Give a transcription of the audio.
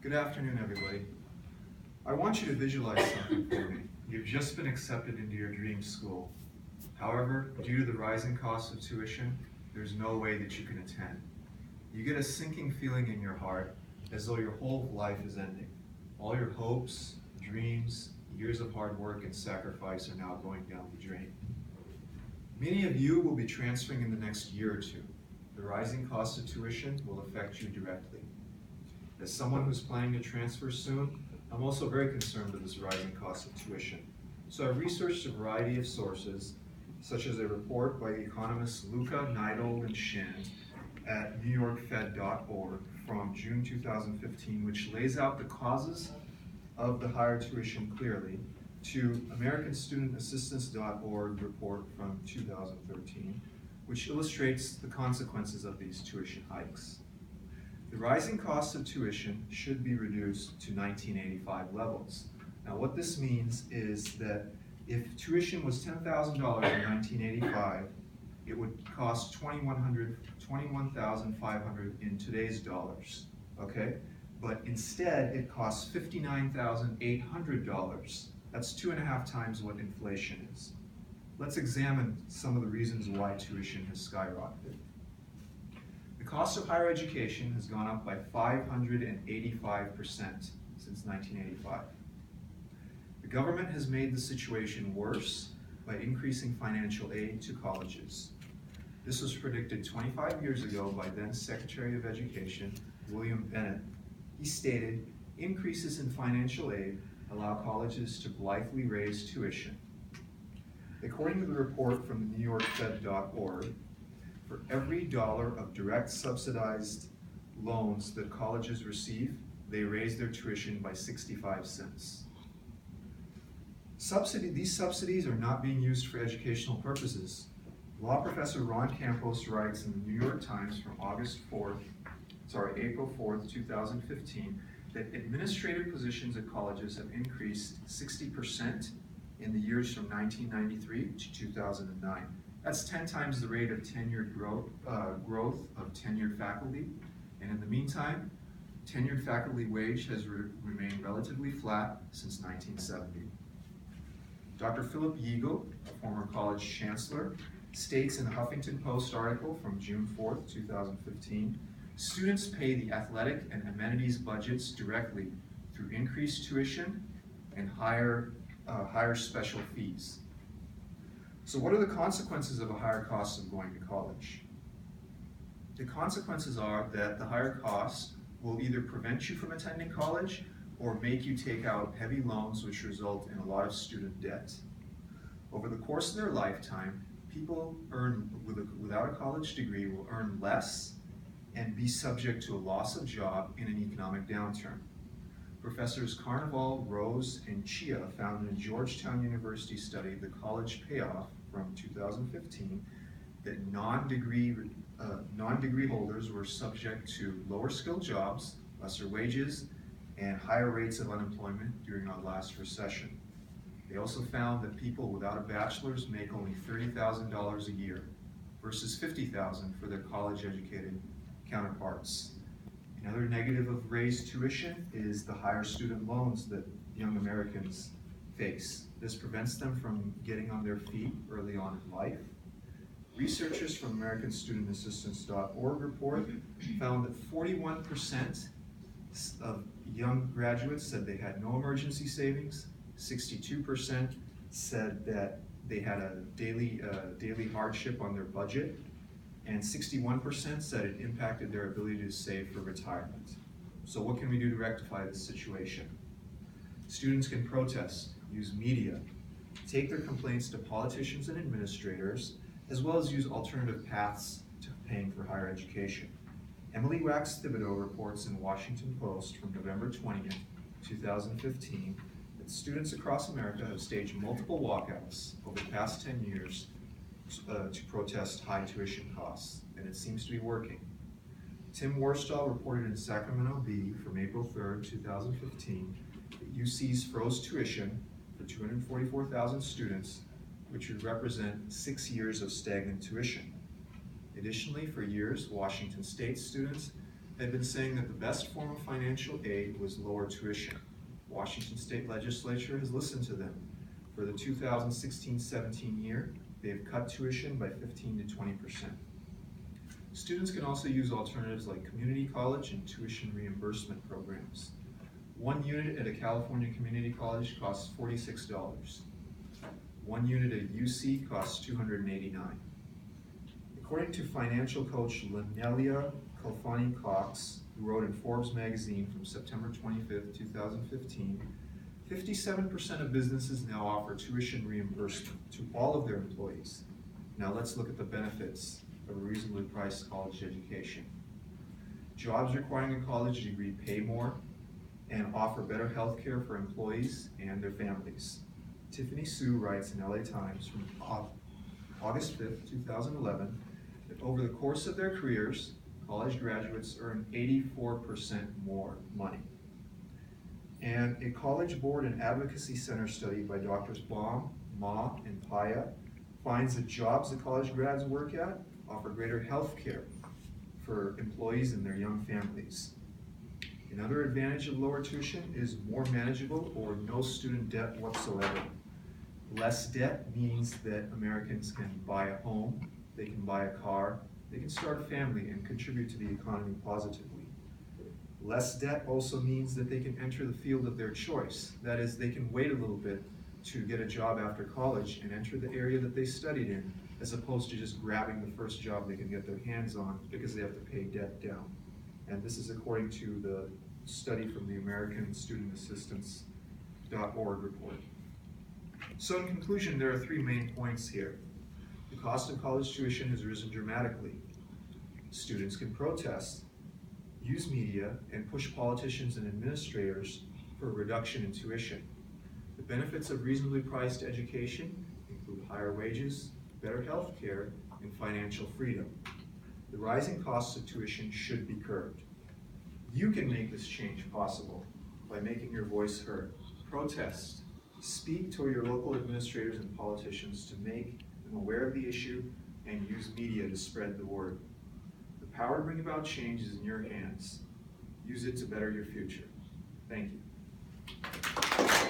Good afternoon, everybody. I want you to visualize something for me. You've just been accepted into your dream school. However, due to the rising cost of tuition, there's no way that you can attend. You get a sinking feeling in your heart as though your whole life is ending. All your hopes, dreams, years of hard work and sacrifice are now going down the drain. Many of you will be transferring in the next year or two. The rising cost of tuition will affect you directly. As someone who's planning to transfer soon, I'm also very concerned with this rising cost of tuition. So I've researched a variety of sources, such as a report by the economists Luca, Neidold, and Shin at NewYorkFed.org from June 2015, which lays out the causes of the higher tuition clearly, to AmericanStudentAssistance.org report from 2013, which illustrates the consequences of these tuition hikes. The rising cost of tuition should be reduced to 1985 levels. Now what this means is that if tuition was $10,000 in 1985, it would cost $21,500 in today's dollars, okay? But instead it costs $59,800. That's 2.5 times what inflation is. Let's examine some of the reasons why tuition has skyrocketed. The cost of higher education has gone up by 585% since 1985. The government has made the situation worse by increasing financial aid to colleges. This was predicted 25 years ago by then Secretary of Education, William Bennett. He stated, increases in financial aid allow colleges to blithely raise tuition. According to the report from NewYorkFed.org, for every dollar of direct subsidized loans that colleges receive, they raise their tuition by 65 cents. These subsidies are not being used for educational purposes. Law professor Ron Campos writes in the New York Times from April 4th, 2015, that administrative positions at colleges have increased 60% in the years from 1993 to 2009. That's 10 times the rate of tenured growth of tenured faculty. And in the meantime, tenured faculty wage has remained relatively flat since 1970. Dr. Philip Yiegel, a former college chancellor, states in a Huffington Post article from June 4th, 2015, students pay the athletic and amenities budgets directly through increased tuition and higher special fees. So what are the consequences of a higher cost of going to college? The consequences are that the higher costs will either prevent you from attending college or make you take out heavy loans, which result in a lot of student debt. Over the course of their lifetime, people without a college degree will earn less and be subject to a loss of job in an economic downturn. Professors Carnival, Rose, and Chia found in a Georgetown University study, The College Payoff from 2015, that non-degree holders were subject to lower skilled jobs, lesser wages, and higher rates of unemployment during our last recession. They also found that people without a bachelor's make only $30,000 a year versus $50,000 for their college-educated counterparts. Another negative of raised tuition is the higher student loans that young Americans face. This prevents them from getting on their feet early on in life. Researchers from AmericanStudentAssistance.org report found that 41% of young graduates said they had no emergency savings, 62% said that they had a daily hardship on their budget, and 61% said it impacted their ability to save for retirement. So what can we do to rectify this situation? Students can protest, use media, take their complaints to politicians and administrators, as well as use alternative paths to paying for higher education. Emily Wax-Thibodeau reports in Washington Post from November 20th, 2015, that students across America have staged multiple walkouts over the past 10 years to protest high tuition costs, and it seems to be working. Tim Worstall reported in Sacramento Bee from April 3rd, 2015, that UC's froze tuition for 244,000 students, which would represent 6 years of stagnant tuition. Additionally, for years, Washington State students had been saying that the best form of financial aid was lower tuition. Washington State Legislature has listened to them. For the 2016-17 year, they have cut tuition by 15 to 20%. Students can also use alternatives like community college and tuition reimbursement programs. One unit at a California community college costs $46. One unit at UC costs $289. According to financial coach Linelia Kalfani-Cox, who wrote in Forbes magazine from September 25th, 2015, 57% of businesses now offer tuition reimbursement to all of their employees. Now let's look at the benefits of a reasonably priced college education. Jobs requiring a college degree pay more and offer better health care for employees and their families. Tiffany Sue writes in LA Times from August 5th, 2011, that over the course of their careers, college graduates earn 84% more money. And a College Board and Advocacy Center study by Drs. Baum, Ma, and Paya finds that jobs that college grads work at offer greater health care for employees and their young families. Another advantage of lower tuition is more manageable or no student debt whatsoever. Less debt means that Americans can buy a home, they can buy a car, they can start a family and contribute to the economy positively. Less debt also means that they can enter the field of their choice. That is, they can wait a little bit to get a job after college and enter the area that they studied in, as opposed to just grabbing the first job they can get their hands on because they have to pay debt down. And this is according to the study from the American Student Assistance.org report. So in conclusion, there are three main points here. The cost of college tuition has risen dramatically. Students can protest, use media, and push politicians and administrators for a reduction in tuition. The benefits of reasonably priced education include higher wages, better health care, and financial freedom. The rising costs of tuition should be curbed. You can make this change possible by making your voice heard. Protest. Speak to your local administrators and politicians to make them aware of the issue and use media to spread the word. The power to bring about change is in your hands. Use it to better your future. Thank you.